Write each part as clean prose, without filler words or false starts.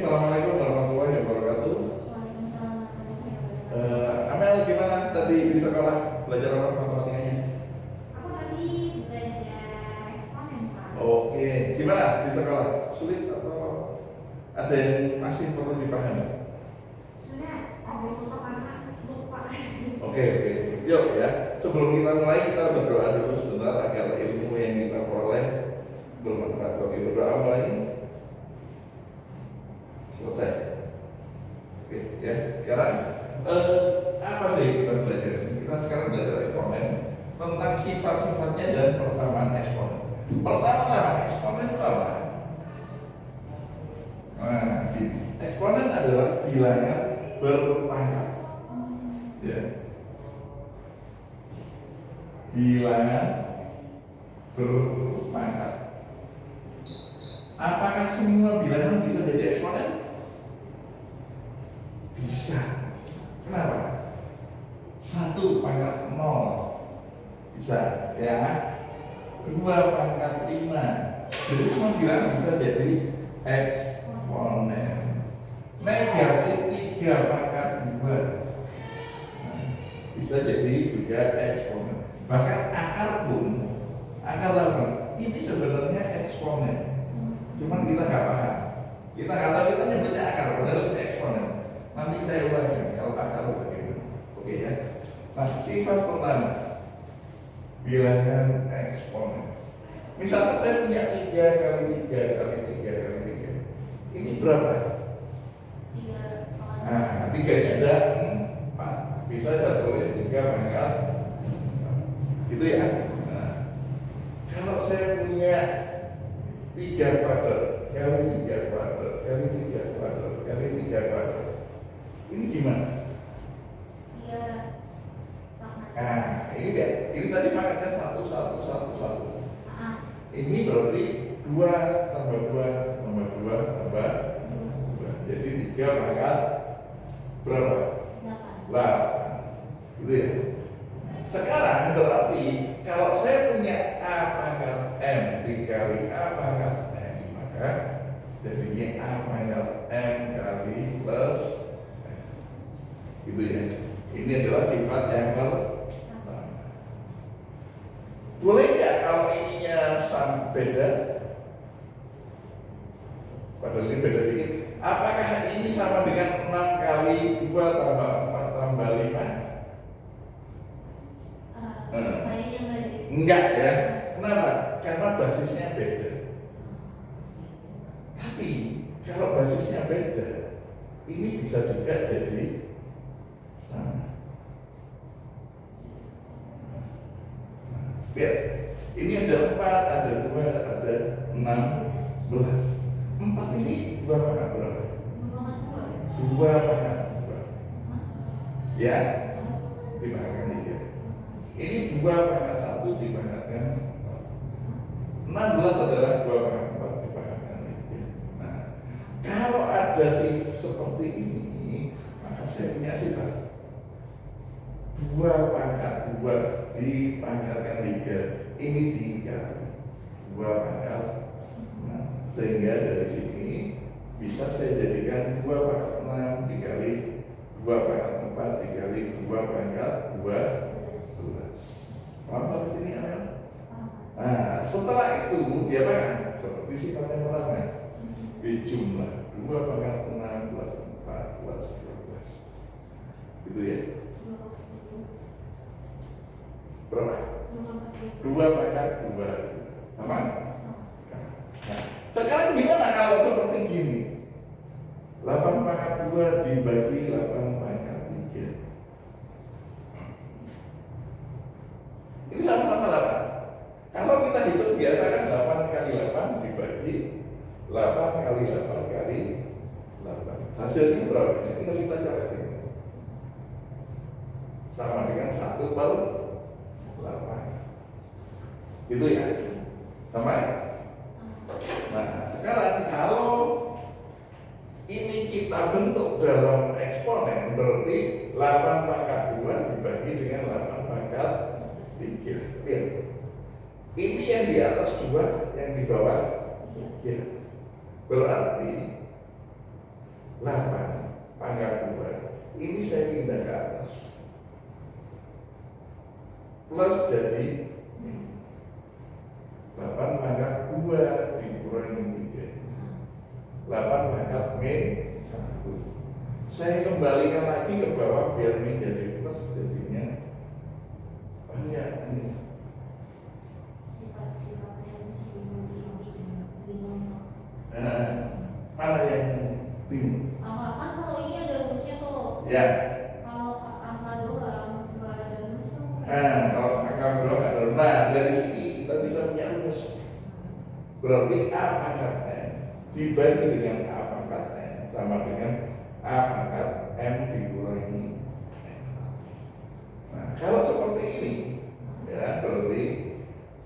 Assalamualaikum warahmatullahi wabarakatuh. Waalaikumsalam warahmatullahi wabarakatuh. Amel, gimana tadi di sekolah belajar apa matematikanya? Aku tadi belajar eksponen, Pak. Oke, gimana di sekolah? Sulit atau ada yang masih perlu dipahami? Sebenarnya agak susah karena lupa. Oke, yuk ya. Sebelum kita mulai, kita berdoa dulu sebentar agar ilmu yang kita peroleh bermanfaat. Oke, berdoa mulai. Selesai. Oke, ya. Sekarang apa sih kita belajar? Kita sekarang belajar eksponen tentang sifat-sifatnya dan persamaan eksponen. Pertama-tama, eksponen itu apa? Nah, gini. Eksponen adalah bilangan berpangkat. Ya. Bilangan berpangkat. Apakah semua bilangan bisa jadi eksponen? Bisa. Kenapa? 1 pangkat 0 bisa, ya. 2 pangkat 5. Jadi semua bilangan bisa jadi eksponen. Negatif 3 pangkat 2 bisa jadi juga eksponen. Bahkan akar pun, akar 8 ini sebenarnya eksponen. Cuman kita nggak paham. Kita nggak tahu, kita nyebutnya akar, padahal itu eksponen. Nanti saya uraikan kalau akar bagaimana. Oke ya. Nah, sifat pertama bilangan eksponen. Misalnya saya punya 3 kali 3 kali 3 kali 3. Ini berapa? 3. Nah, 3-nya ada 4. Bisa saya tulis 3 pangkat 4. Gitu ya. Nah, kalau saya punya 3 kuadrat kali 3 kuadrat kali 3 kuadrat kali 3 kuadrat, ini gimana? Iya. Nah, ini deh. Ini tadi pangkatnya 1 1 1 1. Ini berarti 2 tambah 2 tambah 2 tambah 2. Jadi 3 pangkat berapa? 8. Gitu ya. Sekarang berarti kalau saya punya A pangkat M dikali A pangkat M, maka jadinya A pangkat M kali plus M. Gitu ya. Ini adalah sifat yang pertama. Boleh nggak kalau ininya sama beda? Padahal ini beda dikit. Apakah ini sama dengan 6 kali 2 tambah 4 tambah 5? Kayaknya enggak deh. Enggak ya. Kenapa? Karena basisnya beda. Tapi kalau basisnya beda, ini bisa juga jadi sama. Lihat, ini ada 4, ada 2, ada 16. 4 ini 2 pangkat berapa? 2 pangkat 2. Ya, dipangkatkan 3. Ini 2 pangkat 1 dipangkatkan 16 adalah 2 pangkat 4 dipangkatkan 3. Nah, kalau ada sifat seperti ini, maka saya punya sifat 2 pangkat 2 dipangkatkan 3. Ini dikali 2 pangkat 6. Sehingga dari sini bisa saya jadikan 2 pangkat 6 dikali 2 pangkat 4 dikali 2 pangkat 2. Paham sampai sini Amel? Nah, setelah itu dia apa? Seperti sifatnya pertama, dijumlah 2 pangkat 6 plus 4 plus 12. Gitu ya. Berapa? 2 pangkat 2. Sama? Nah, sekarang gimana kalau seperti gini? 8 pangkat 2 dibagi 8 pangkat 3. Ini sama-sama 8. Kalau kita hitung biasa kan 8 kali 8 dibagi 8 kali 8 kali 8. Hasilnya berapa? Tinggal kita coretin. Sama dengan 1 per 8. Gitu ya? Sama ya? Nah, sekarang kalau ini kita bentuk dalam eksponen, berarti 8 pangkat 2 dibagi dengan 8 pangkat 3. Lihat. Ini yang di atas 2, yang di bawah 3. Berarti 8 pangkat 2 ini saya pindah ke atas plus jadi 8 pangkat 2 dikurangi 3 8 pangkat min 1 saya kembalikan lagi ke bawah biar min jadi plus jadinya banyak ini mana yang tim? Kan kalau ini ada rumusnya tuh. Ya. Kalau angka doang nggak ada rumusnya. Kalau angka doang nggak ada. Nah dari sini kita bisa punya rumus. Berarti A pangkat M dibagi dengan A pangkat M sama dengan A pangkat M dikurangi M. Nah kalau seperti ini, ya berarti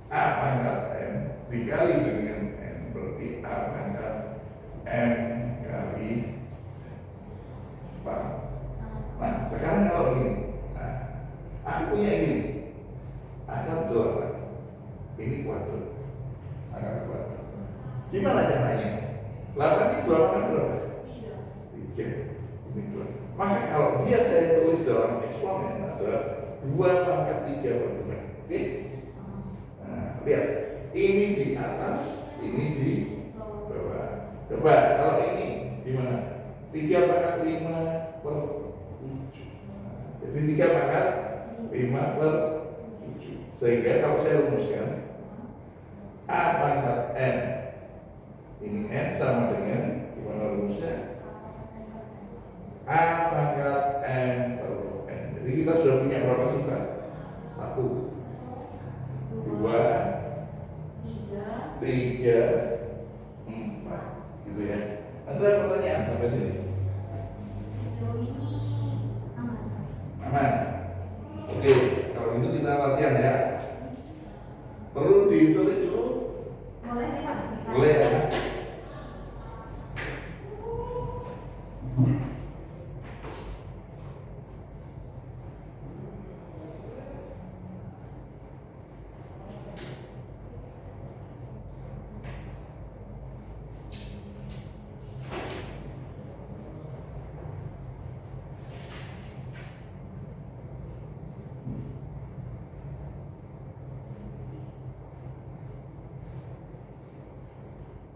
A pangkat M dikali dengan M berarti A pangkat M kali paham? Nah sekarang kalau ini, aku punya ini akar 8 ini kuadrat akar kuadrat gimana caranya? 8 ini 2 pangkat berapa? 3 ini 2 maka kalau dia saya tulis dalam eksponen adalah 2 pangkat 3 per 2 oke? Nah lihat ini di atas ini di bawah coba kalau ini gimana? 3 pangkat 5 per 7 jadi 3 pangkat 5 per 7 sehingga kalau saya rumuskan A pangkat N ini N sama dengan gimana rumusnya? A pangkat M per N jadi kita sudah punya berapa sifat? 1 2 3 4 gitu ya ada pertanyaan sampai sini? Sejauh ini aman. Aman. Oke, kalau gitu kita latihan ya. Perlu ditulis dulu? Boleh nih Pak? Boleh ya.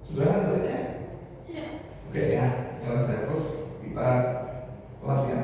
Sudah tulisnya? Sudah. Oke ya, kalau saya terus kita latihan.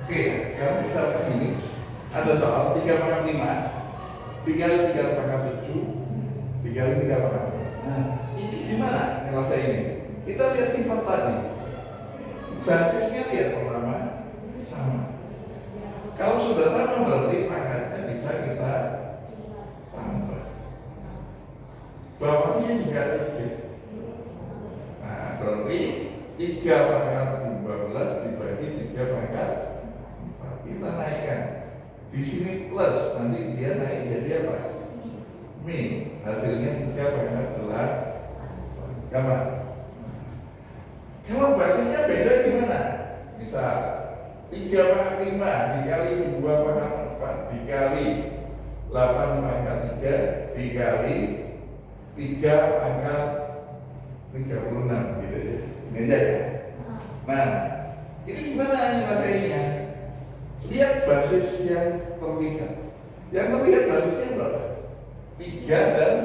Oke, sekarang kita begini. Ada soal 3 pangkat 5 dikali 3 pangkat 7 dikali 3 pangkat 2. Nah, ini gimana nyelesainnya? Kita lihat sifat tadi. Basisnya lihat pertama sama. Kalau sudah sama berarti pangkatnya bisa kita tambah. Bawahnya juga 3. Nah, berarti 3 pangkat 12 dibagi 3 pangkat 4. Kita naikkan. Di sini plus, nanti dia naik jadi apa? Min. Hasilnya 3 pangkat 8. Gambar. Kalau basisnya beda gimana? Misal 3 pangkat 5 dikali 2 pangkat 4 dikali 8 pangkat 3 dikali 3 pangkat 36 gitu ya. Ini aja ya. Nah, ini gimana nyelesainnya? Lihat basis yang terlihat. Yang terlihat basisnya berapa? 3 dan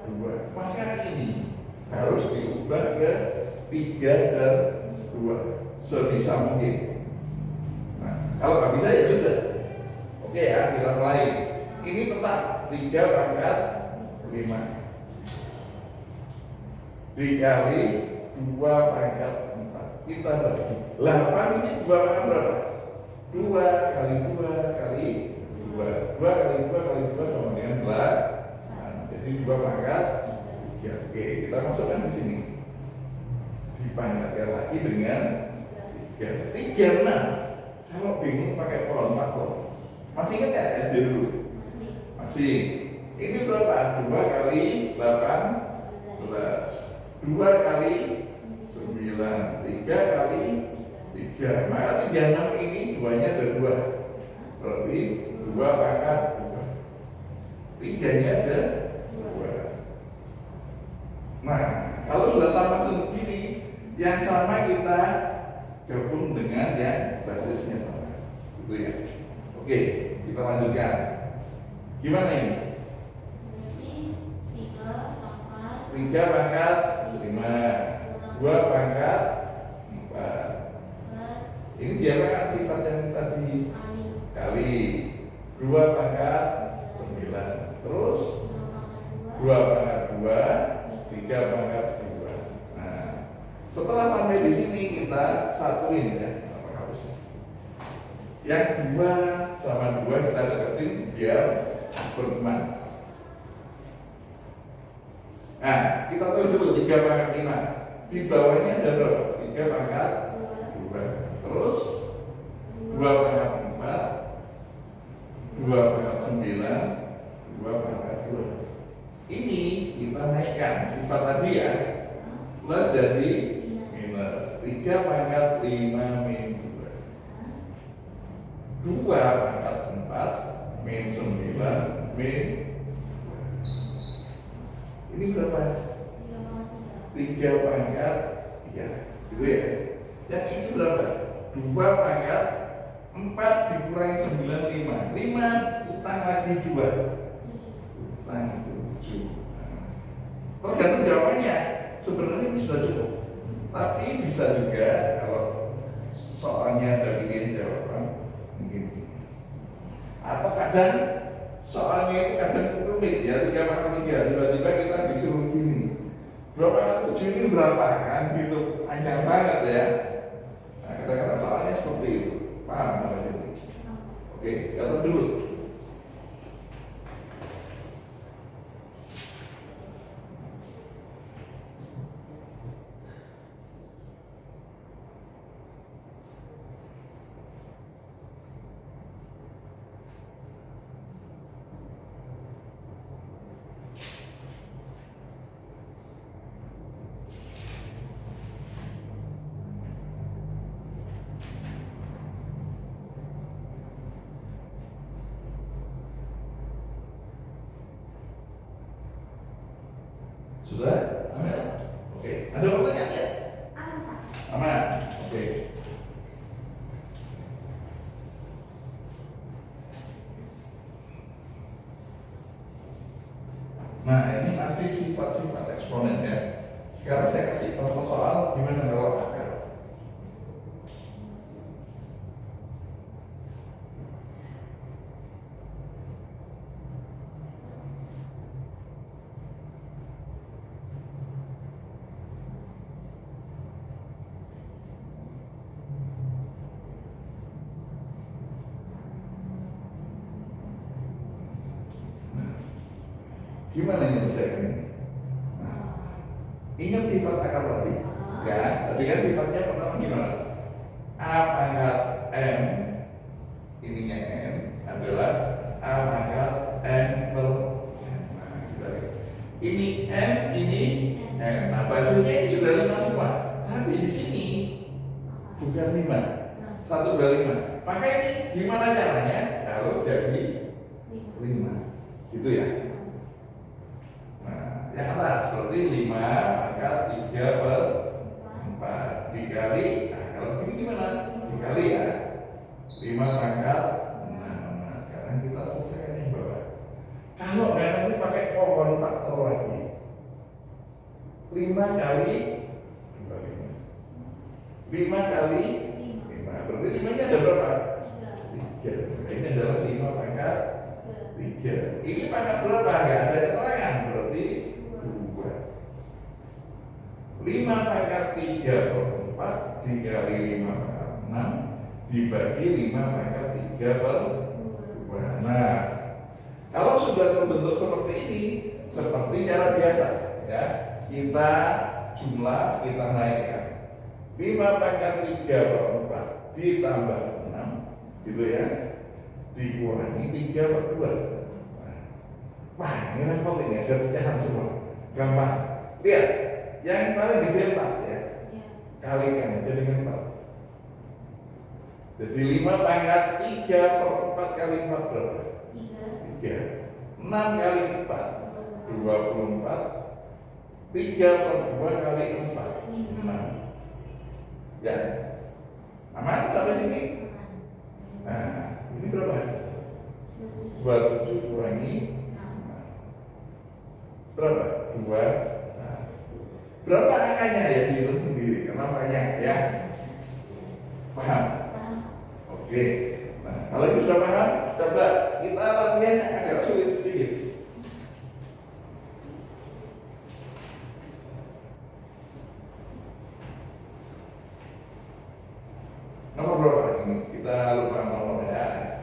2. Maka ini harus diubah ke 3 dan 2 sebisa mungkin. Nah, kalau nggak bisa ya sudah. Oke ya, kita mulai. Ini tetap 3 pangkat 5 dikali 2 pangkat 4. Kita bagi 8 ini 2 pangkat berapa? 2 kali 2 kali 2 kali 2 kali 2 sama dengan 8. Jadi 2 pangkat 3. Oke, kita masukkan di sini. Dipangkatkan lagi dengan 3. Nah, kalau bingung pakai kolom faktor. Masih ingat ya SD dulu? Masih. Ini berapa? 2 kali 18. 2 kali 9. 3 kali 3. Maka 36 ini 2-nya ada 2. Berarti 2 pangkat 2. 3-nya ada 2. Nah, kalau sudah sama sendiri, yang sama kita gabung dengan yang basisnya sama, gitu ya. Oke, kita lanjutkan. Gimana ini? 3 pangkat 5, 2 pangkat 4. Ini dia kan sifat yang tadi kali 2 pangkat 9. Terus 2 pangkat 2, 3 pangkat 2. Nah, setelah sampai di sini kita satuin ya, apa harusnya? Yang 2 sama 2 kita deketin biar berteman. Nah, kita tulis dulu 3 pangkat 5. Di bawahnya ada berapa? 3 pangkat 2. Terus 2 pangkat 4, 2 pangkat 9, 2 pangkat 2. Ini kita naikkan sifat tadi ya, plus jadi minus 3 pangkat 5 min 2, 2 pangkat 4 min 9 min 2. Ini berapa? 3 pangkat 3, gitu ya. Yang ini berapa? 2 pangkat 4 dikurangi 9, 5. 5 utang lagi 2. Utang 7. Tergantung jawabannya. Sebenarnya ini sudah cukup. Tapi bisa juga kalau soalnya ada pilihan jawaban mungkin. Atau kadang soalnya itu kadang rumit ya, 3 pangkat 3. Tiba-tiba kita disuruh gini. 2 pangkat 7 ini berapa? Kan gitu. Panjang banget ya. Nah, kadang-kadang soalnya seperti itu. Paham apa ini? Oke, catat dulu. Sudah? Aman? Oke. Ada pertanyaan ya? Aman? Oke. Nah, ini masih sifat-sifat eksponen ya. Sekarang saya kasih contoh soal gimana kalau akar. Gimana menyelesaikan ini? Nah, ingat sifat akar tadi, ya. Tadi kan sifatnya pertama gimana? A pangkat M, ininya M adalah A pangkat M per M. Nah, kita lihat. Ini M, ini M. Nah, basisnya ini sudah 5 semua. Tapi di sini bukan 5, 1, 2, 5. Maka ini gimana caranya? Harus jadi 5, gitu ya. Yang atas seperti 5 pangkat 3 per 4 dikali, nah kalau gini gimana? Dikali ya 5 pangkat 6. Nah sekarang kita selesaikan yang bawah. Kalau nggak nanti pakai pohon faktor lagi, 5 kali 2, 5 kali 5, berarti 5 nya ada berapa? 3. Ini adalah 5 pangkat 3. Ini pangkat berapa? Nggak ada keterangan, berarti 2. 5 pangkat 3 per 4 dikali 5 pangkat 6 dibagi 5 pangkat 3 per 2. Nah, kalau sudah terbentuk seperti ini, seperti cara biasa, ya, kita jumlah, kita naikkan 5 pangkat 3 per 4 ditambah 6, gitu ya, dikurangi 3 per 2. Wah, ini repot ini, ada pecahan semua, gampang. Lihat, yang paling gede 4 ya, kalikan aja dengan 4. Jadi 5 pangkat 3 per 4 kali 4 berapa? 3. 6 kali 4 24. 3 per 2 kali 4 6. Ya, aman sampai sini? Nah, ini berapa? 27 kurangi 6. Berapa? 2. Berapa angkanya ya, dihitung sendiri karena banyak ya. Paham? Oke. Nah, kalau itu sudah paham, coba kita latihan agak sulit sedikit. Nomor berapa ini? Kita lupa nomor ya.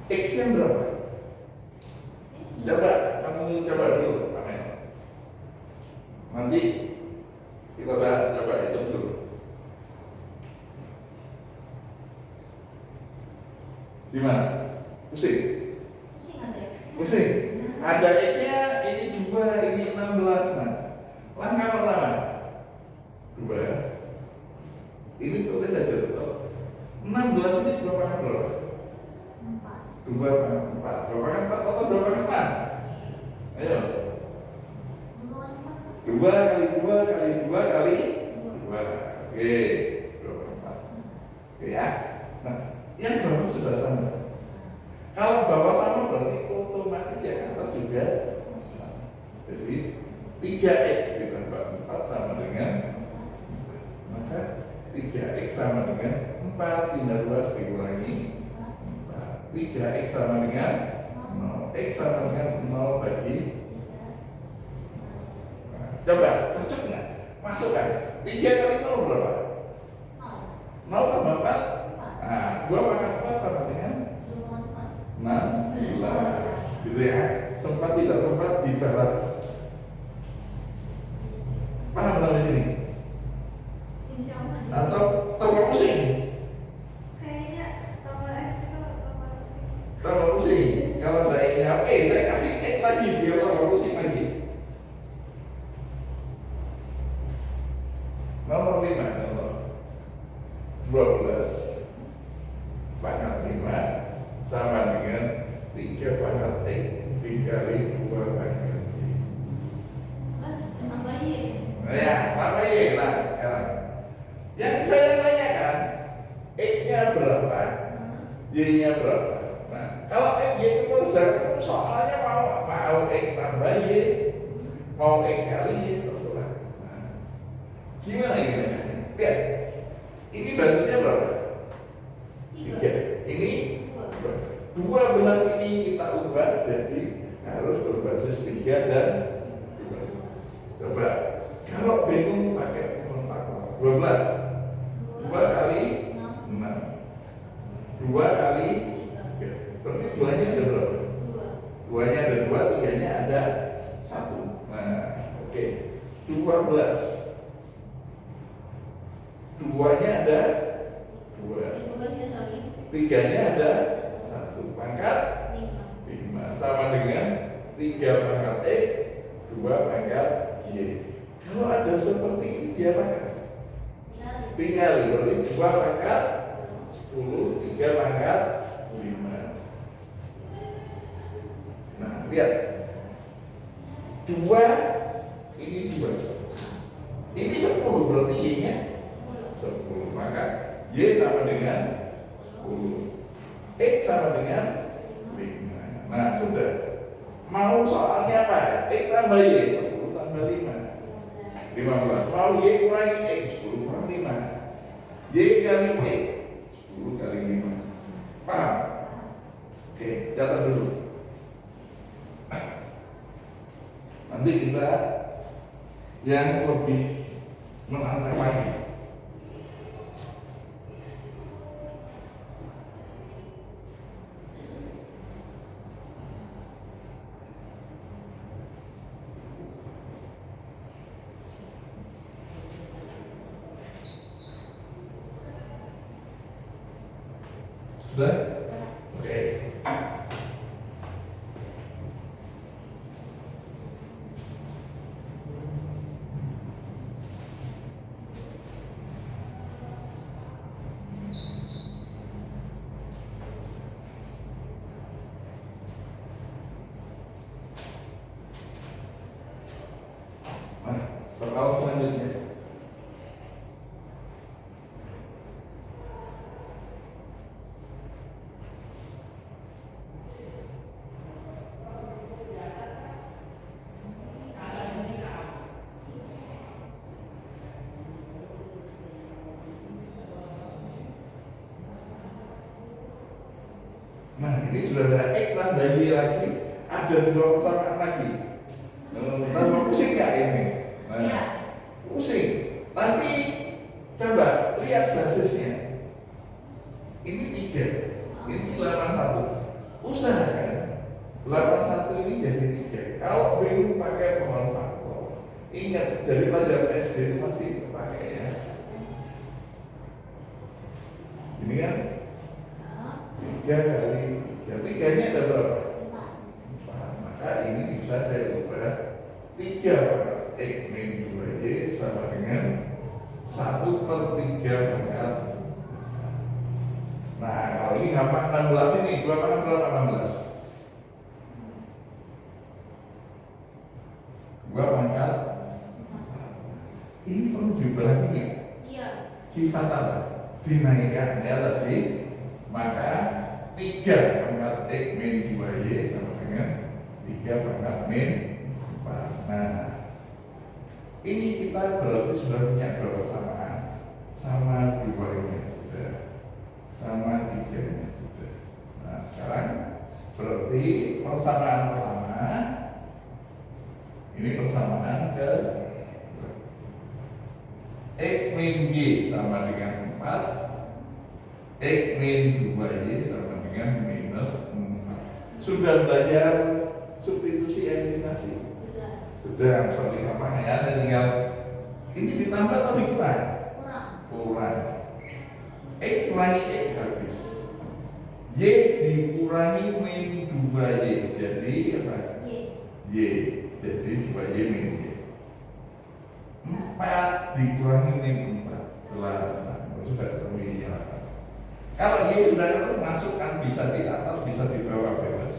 X-nya berapa? Coba, kamu coba dulu, Amin. Nanti kita bahas, coba hitung dulu. Gimana? Pusing? Pusing? Ada X-nya, ini 2, ini 16. Nah, langkah pertama 2. Ini tulis aja betul. 16 ini berapa kan berapa? 2 pangkat 4. 2 pangkat 4 atau 2 pangkat 6? Ayo. 2 kali 2 kali 2 kali 2. Oke, 2 pangkat 4. Oke ya. Nah, yang bawah sudah sama. Kalau bawah sama berarti otomatis yang atas juga sama. Jadi 3x ditambah 4 sama dengan, maka 3x sama dengan 4 pindah 2 dikurangi 4. 3x sama dengan 0. X sama dengan 0 bagi. Nah, coba cocok nggak? Masukkan 3 kali 0 berapa? 0 tambah 4. Nah, 2 pangkat 4 sama dengan 16. Gitu ya. Sempat tidak sempat dibalas. Paham sampai sini? Atau tambah pusing? Tambah pusing. Kalau ada X-nya, saya kasih X lagi biar tambah pusing lagi. Nomor 5, nomor 12 pangkat 5 sama dengan 3 pangkat X dikali 2 pangkat Y. Ya, apa Y? Nah, sekarang yang saya tanyakan, X-nya berapa, Y-nya berapa? Nah, kalau X, Y itu sudah soalnya mau X tambah Y, mau X kali Y, terserah. Nah, gimana ini? Lihat, ini basisnya berapa? 3. Ini 12 ini kita ubah jadi harus berbasis 3 dan 2. Coba, kalau bingung pakai faktor 12. 2 kali 6. 2 kali 3. Berarti 2-nya ada berapa? 2-nya ada 2, 3-nya ada 1. Nah, oke. 12. 2-nya ada 2. 3-nya ada 1. Pangkat 5 sama dengan 3 pangkat X 2 pangkat Y. Kalau ada seperti ini dia pangkat tinggal berarti 2 pangkat 10, 3 pangkat 5. Nah, lihat 2 ini 2. Ini 10 berarti Y-nya 10. Maka Y sama dengan 10. X sama dengan 5. Nah, sudah. Mau soalnya apa? X tambah Y 10 tambah 5 15. Mau Y kurangi X 10 kurangi 5. Y kali P 10 kali 5. Paham? Oke, catat dulu. Nanti kita yang lebih menantang lagi. Sudah? Oke. Nah, soal selanjutnya. Nah, ini sudah ada X tambah Y lagi, ada 2 persamaan lagi. Tambah pusing nggak ini? Nah, pusing. Tapi coba lihat basisnya. Ini 3, ini 81. Usahakan 81 ini jadi 3. Kalau bingung pakai pohon faktor, ingat dari pelajaran SD itu masih terpakai ya. Ini kan 3 kali 3. 3-nya ada berapa? 4. Maka ini bisa saya ubah 3 pangkat X min 2Y sama dengan 1/3 pangkat. Nah, kalau ini gampang 16 ini 2 pangkat berapa 16? 2 pangkat. Ini perlu diubah lagi nggak? Iya. Sifat apa? Dinaikkan ya tadi. Maka 3 pangkat X min 2Y sama dengan 3 pangkat min 4. Nah, ini kita berarti sudah punya berapa samaan? Sama 2-nya sudah, sama 3-nya sudah. Nah, sekarang berarti persamaan pertama ini persamaan ke X min Y sama dengan 4, X min 2Y sama dengan minus 4. Sudah belajar substitusi eliminasi? Sudah, seperti apa ya? Tinggal ini ditambah atau dikurang? Kurang. X kurangi X habis. Y dikurangi min 2Y jadi apa? Y jadi 2Y min Y. 4 dikurangi min 4 8. Sudah ketemu Y 8. Kalau Y sudah ketemu masukkan, bisa di atas bisa di bawah bebas.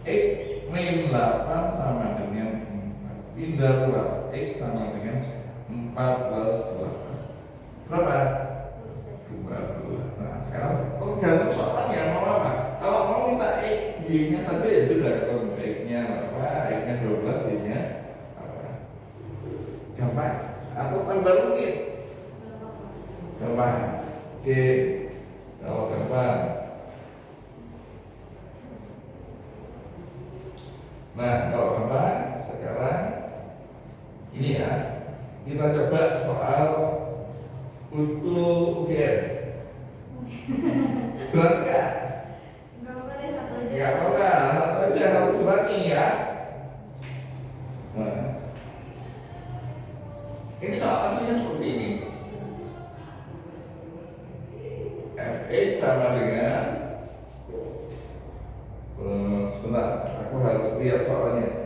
X min 8 sama dengan 4. Pindah ruas X sama dengan 4 plus 8. Berapa? 12. Nah, sekarang tergantung soalnya mau apa. Kalau mau minta X, Y-nya saja ya sudah ketemu. X-nya apa? X-nya 12, Y-nya apa? Gampang. Atau tambah rumit? Gampang. Oke. Kalau gampang. Nah, kalau gampang sekarang ini ya, kita coba soal utul UGM. Berat nggak? Nggak boleh satu aja. Nggak apa-apa, satu aja harus berani ya. Nah, ini soal aslinya seperti ini. Fx sama dengan sebentar, aku harus lihat soalnya.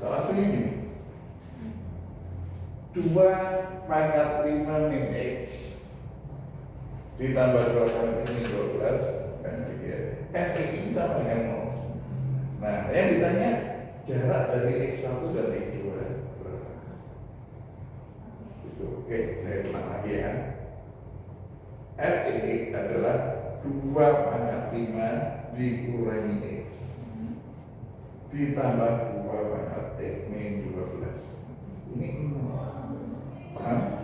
Soal sini gini. 2 pangkat 5 min X ditambah 2 pangkat min 12 kan gitu. F ini sama dengan 0. Nah, yang ditanya jarak dari X1 dan X2 berapa? Itu oke, saya ulang lagi ya. F adalah 2 pangkat 5 dikurangi X ditambah 2 pangkat X min 12. Ini 0. Paham?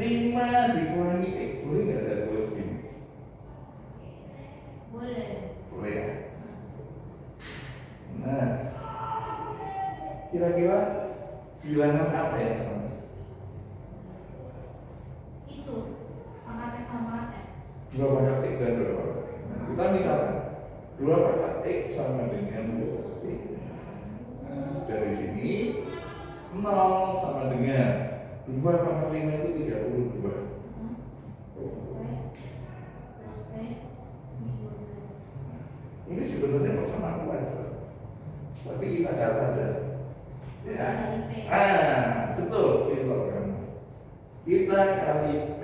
5 dikurangi X, boleh nggak ada tulis gini? Boleh. Boleh ya? Nah, kira-kira bilangan apa yang sama? Itu pangkat X sama X. 2 pangkat X dan 2 pangkat X. Nah, kita misalkan 2 pangkat X sama dengan 2 X. Nah, dari sini 0 sama dengan 2 pangkat 5 itu 32. Ini sebenarnya persamaan kuadrat, tapi kita nggak sadar. Ya, betul, pintar kamu. Kita kali P,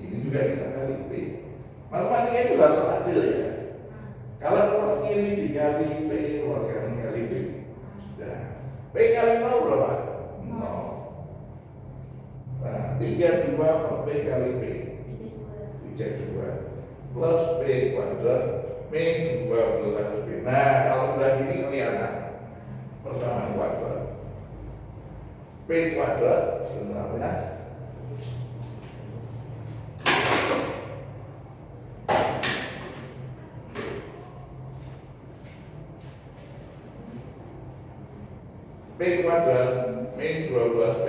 ini juga kita kali P. Matematika itu harus adil ya. Kalau ruas kiri dikali P, ruas kanan kali P. Nah, P kali 0 berapa? 0. Nah, 32 per P kali P 32 plus P kuadrat min 12 P. Nah, kalau udah gini kelihatan persamaan kuadrat. P kuadrat sebenarnya P kuadrat min 12 P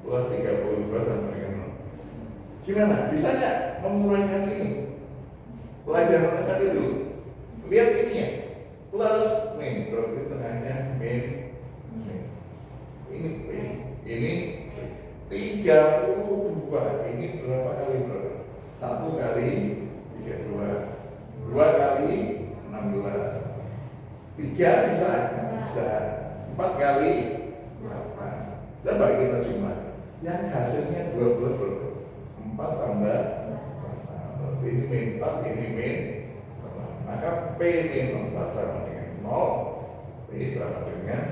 plus 32 sama dengan 0. Gimana? Bisa nggak memuraikan ini? Pelajaran tadi dulu. Lihat ini ya. Plus min, berarti tengahnya min. Ini P. Ini 32. Ini berapa kali berapa? 1 kali 32. 2 kali 16. 3 bisa? Bisa. 4 kali 8. Coba kita jumlah. Yang hasilnya 12 berapa? 4 tambah 8. Ini min 4, ini min 8. Maka P min 4 sama dengan 0. P sama dengan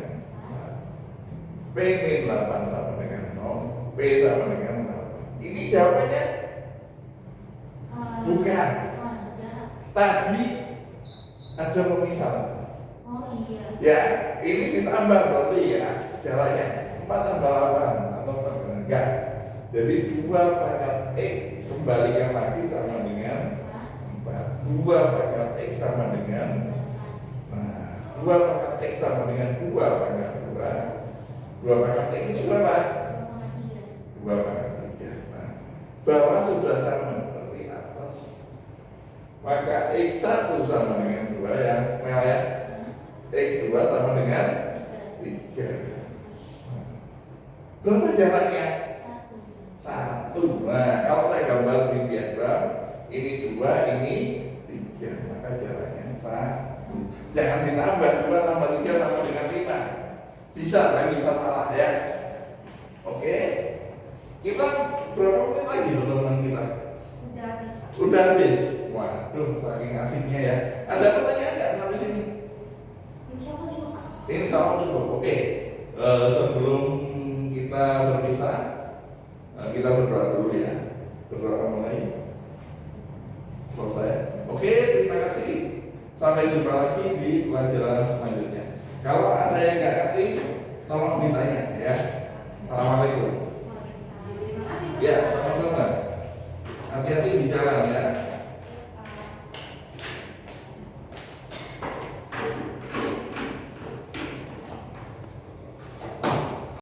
4. P min 8 sama dengan 0. P sama dengan 8. Ini jawabannya? Bukan. Tadi ada pemisahan. Oh iya. Ya, ini ditambah berarti ya jaraknya 4 tambah 8 atau enggak. Jadi 2 pangkat X kembalikan lagi sama dengan 4. 2 pangkat X sama dengan 2 pangkat X sama dengan 2 pangkat 2. 2 pangkat X ini berapa? 2 pangkat 3. Nah, bawah sudah sama seperti atas. Maka X1 sama dengan 2 yang merah. X2 sama dengan 3. Berapa jaraknya? 1. Nah, kalau saya gambar di diagram, ini 2, ini 3, maka jaraknya 1. Jangan ditambah 2 tambah 3 sama dengan 5. Bisa, nggak bisa salah ya. Oke. Kita berapa menit lagi teman-teman kita? Udah bisa. Udah habis. Waduh, saking asiknya ya. Ada pertanyaan nggak sampai sini? Insya Allah cuma. Insya Allah cukup. Oke. Sebelum kita berpisah, kita berdoa dulu ya. Berdoa mulai selesai. Oke, terima kasih. Sampai jumpa lagi di pelajaran selanjutnya. Kalau ada yang nggak ngerti, tolong ditanya ya. Assalamualaikum. Terima kasih. Ya, sama-sama.